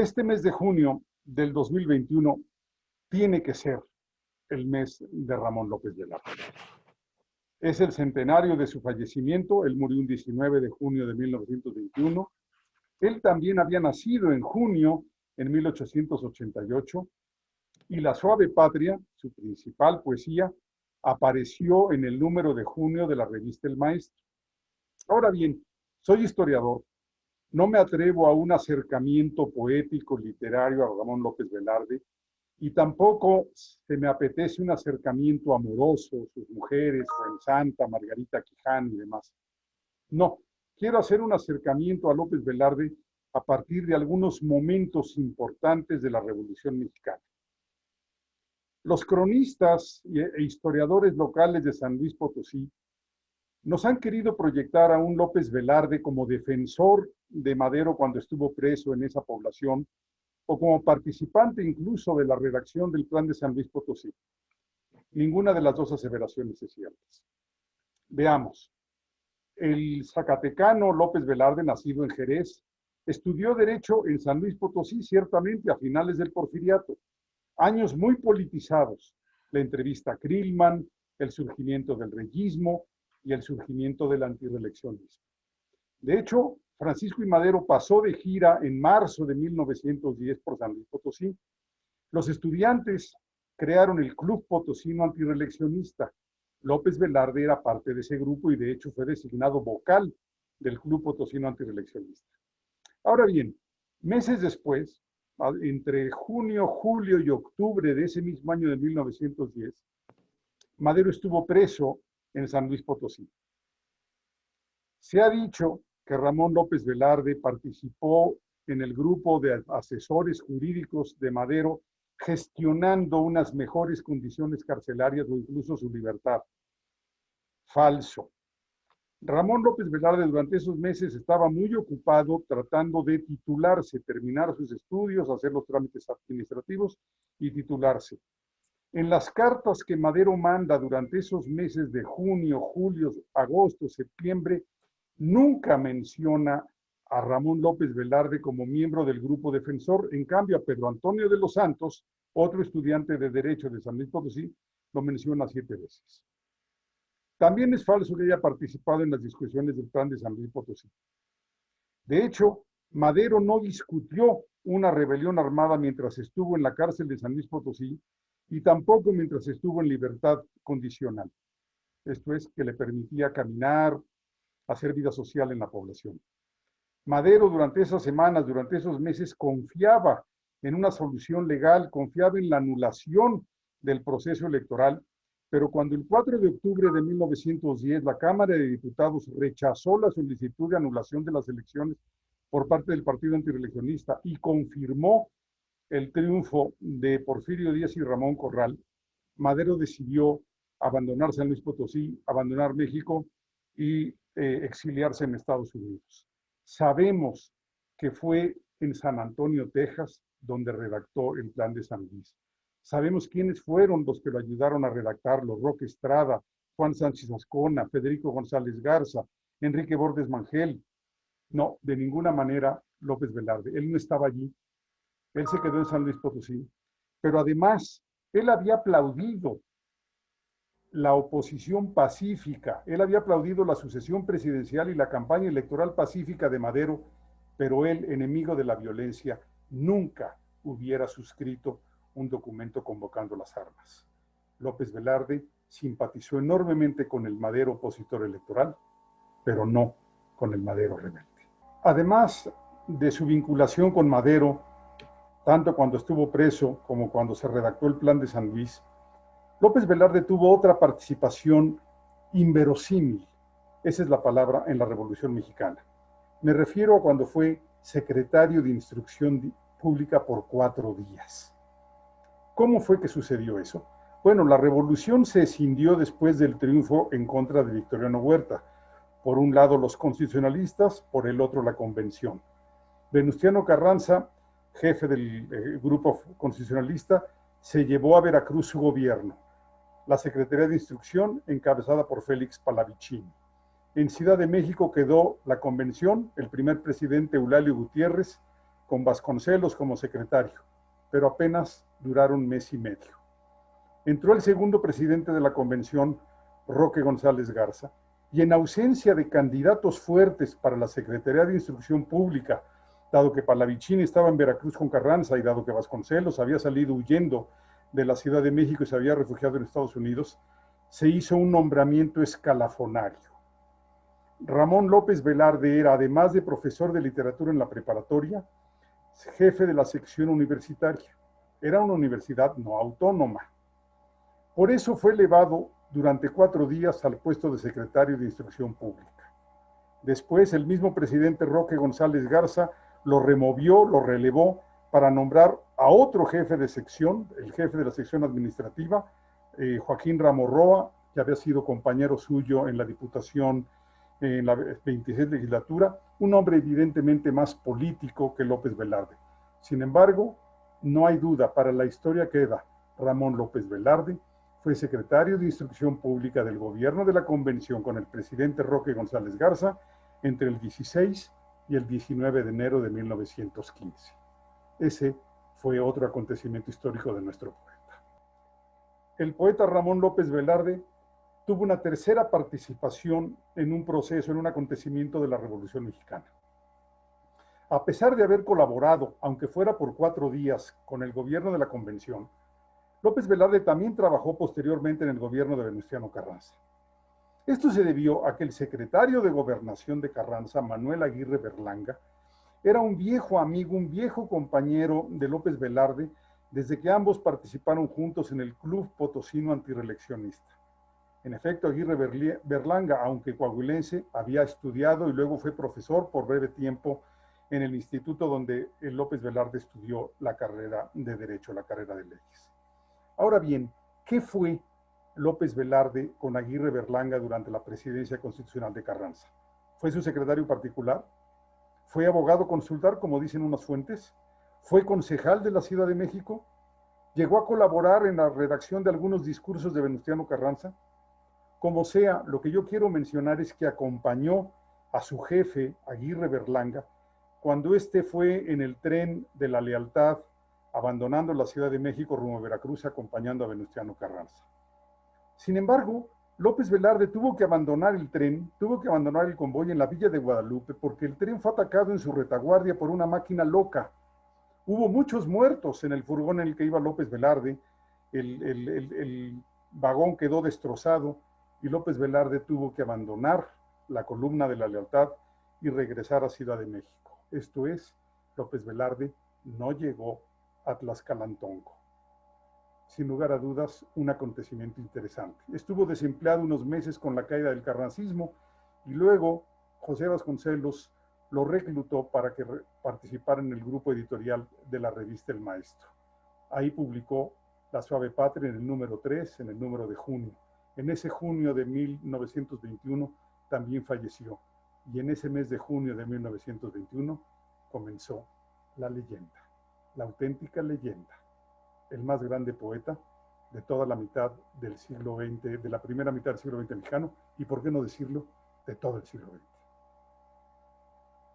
Este mes de junio del 2021 tiene que ser el mes de Ramón López Velarde. Es el centenario de su fallecimiento. Él murió un 19 de junio de 1921. Él también había nacido en junio en 1888 y La Suave Patria, su principal poesía, apareció en el número de junio de la revista El Maestro. Ahora bien, soy historiador, no me atrevo a un acercamiento poético, literario a Ramón López Velarde, y tampoco se me apetece un acercamiento amoroso, sus mujeres, Fuensanta, Margarita Quijano y demás. No, quiero hacer un acercamiento a López Velarde a partir de algunos momentos importantes de la Revolución Mexicana. Los cronistas e historiadores locales de San Luis Potosí nos han querido proyectar a un López Velarde como defensor de Madero cuando estuvo preso en esa población, o como participante incluso de la redacción del Plan de San Luis Potosí. Ninguna de las dos aseveraciones es cierta. Veamos. El zacatecano López Velarde, nacido en Jerez, estudió Derecho en San Luis Potosí, ciertamente a finales del Porfiriato. Años muy politizados. La entrevista a Krillman, el surgimiento del reyismo y el surgimiento del antireeleccionismo. De hecho, Francisco I. Madero pasó de gira en marzo de 1910 por San Luis Potosí. Los estudiantes crearon el Club Potosino Antireeleccionista. López Velarde era parte de ese grupo y de hecho fue designado vocal del Club Potosino Antireeleccionista. Ahora bien, meses después, entre junio, julio y octubre de ese mismo año de 1910, Madero estuvo preso en San Luis Potosí. Se ha dicho que Ramón López Velarde participó en el grupo de asesores jurídicos de Madero, gestionando unas mejores condiciones carcelarias o incluso su libertad. Falso. Ramón López Velarde durante esos meses estaba muy ocupado tratando de titularse, terminar sus estudios, hacer los trámites administrativos y titularse. En las cartas que Madero manda durante esos meses de junio, julio, agosto, septiembre, nunca menciona a Ramón López Velarde como miembro del grupo defensor. En cambio, a Pedro Antonio de los Santos, otro estudiante de Derecho de San Luis Potosí, lo menciona 7 veces. También es falso que haya participado en las discusiones del Plan de San Luis Potosí. De hecho, Madero no discutió una rebelión armada mientras estuvo en la cárcel de San Luis Potosí y tampoco mientras estuvo en libertad condicional. Esto es, que le permitía caminar, hacer vida social en la población. Madero durante esas semanas, durante esos meses, confiaba en una solución legal, confiaba en la anulación del proceso electoral, pero cuando el 4 de octubre de 1910 la Cámara de Diputados rechazó la solicitud de anulación de las elecciones por parte del Partido Antireeleccionista y confirmó el triunfo de Porfirio Díaz y Ramón Corral, Madero decidió abandonar San Luis Potosí, abandonar México y exiliarse en Estados Unidos. Sabemos que fue en San Antonio, Texas, donde redactó el Plan de San Luis. Sabemos quiénes fueron los que lo ayudaron a redactarlo: Roque Estrada, Juan Sánchez Ascona, Federico González Garza, Enrique Bordes Mangel. No, de ninguna manera López Velarde. Él no estaba allí. Él se quedó en San Luis Potosí. Pero además, él había aplaudido la oposición pacífica. Él había aplaudido la sucesión presidencial y la campaña electoral pacífica de Madero, pero él, enemigo de la violencia, nunca hubiera suscrito un documento convocando las armas. López Velarde simpatizó enormemente con el Madero opositor electoral, pero no con el Madero rebelde. Además de su vinculación con Madero, tanto cuando estuvo preso como cuando se redactó el Plan de San Luis, López Velarde tuvo otra participación inverosímil, esa es la palabra, en la Revolución Mexicana. Me refiero a cuando fue secretario de Instrucción Pública por 4 días. ¿Cómo fue que sucedió eso? Bueno, la revolución se escindió después del triunfo en contra de Victoriano Huerta. Por un lado los constitucionalistas, por el otro la convención. Venustiano Carranza, jefe del grupo constitucionalista, se llevó a Veracruz su gobierno. La Secretaría de Instrucción, encabezada por Félix Palavicini. En Ciudad de México quedó la convención, el primer presidente Eulalio Gutiérrez, con Vasconcelos como secretario, pero apenas duraron mes y medio. Entró el segundo presidente de la convención, Roque González Garza, y en ausencia de candidatos fuertes para la Secretaría de Instrucción Pública, dado que Palavicini estaba en Veracruz con Carranza y dado que Vasconcelos había salido huyendo de la Ciudad de México y se había refugiado en Estados Unidos, se hizo un nombramiento escalafonario. Ramón López Velarde era, además de profesor de literatura en la preparatoria, jefe de la sección universitaria. Era una universidad no autónoma. Por eso fue elevado durante 4 días al puesto de secretario de Instrucción Pública. Después, el mismo presidente Roque González Garza lo removió, lo relevó para nombrar a otro jefe de sección, el jefe de la sección administrativa, Joaquín Ramorroa, que había sido compañero suyo en la Diputación en la 26 legislatura, un hombre evidentemente más político que López Velarde. Sin embargo, no hay duda, para la historia queda, Ramón López Velarde fue secretario de Instrucción Pública del gobierno de la Convención con el presidente Roque González Garza entre el 16 y el 19 de enero de 1915. Ese fue otro acontecimiento histórico de nuestro poeta. El poeta Ramón López Velarde tuvo una tercera participación en un proceso, en un acontecimiento de la Revolución Mexicana. A pesar de haber colaborado, aunque fuera por 4 días, con el gobierno de la Convención, López Velarde también trabajó posteriormente en el gobierno de Venustiano Carranza. Esto se debió a que el secretario de Gobernación de Carranza, Manuel Aguirre Berlanga, era un viejo amigo, un viejo compañero de López Velarde, desde que ambos participaron juntos en el Club Potosino Antireeleccionista. En efecto, Aguirre Berlanga, aunque coahuilense, había estudiado y luego fue profesor por breve tiempo en el instituto donde López Velarde estudió la carrera de Derecho, la carrera de Leyes. Ahora bien, ¿qué fue López Velarde con Aguirre Berlanga durante la presidencia constitucional de Carranza? ¿Fue su secretario particular? ¿Fue abogado consular, como dicen unas fuentes? ¿Fue concejal de la Ciudad de México? ¿Llegó a colaborar en la redacción de algunos discursos de Venustiano Carranza? Como sea, lo que yo quiero mencionar es que acompañó a su jefe, Aguirre Berlanga, cuando éste fue en el tren de la lealtad, abandonando la Ciudad de México rumbo a Veracruz, acompañando a Venustiano Carranza. Sin embargo, López Velarde tuvo que abandonar el tren, tuvo que abandonar el convoy en la Villa de Guadalupe, porque el tren fue atacado en su retaguardia por una máquina loca. Hubo muchos muertos en el furgón en el que iba López Velarde, el vagón quedó destrozado y López Velarde tuvo que abandonar la columna de la lealtad y regresar a Ciudad de México. Esto es, López Velarde no llegó a Tlaxcalantongo. Sin lugar a dudas, un acontecimiento interesante. Estuvo desempleado unos meses con la caída del carrancismo y luego José Vasconcelos lo reclutó para que participara en el grupo editorial de la revista El Maestro. Ahí publicó La Suave Patria en el número 3, en el número de junio. En ese junio de 1921 también falleció y en ese mes de junio de 1921 comenzó la leyenda, la auténtica leyenda, el más grande poeta de toda la mitad del siglo XX, de la primera mitad del siglo XX mexicano y, por qué no decirlo, de todo el siglo XX.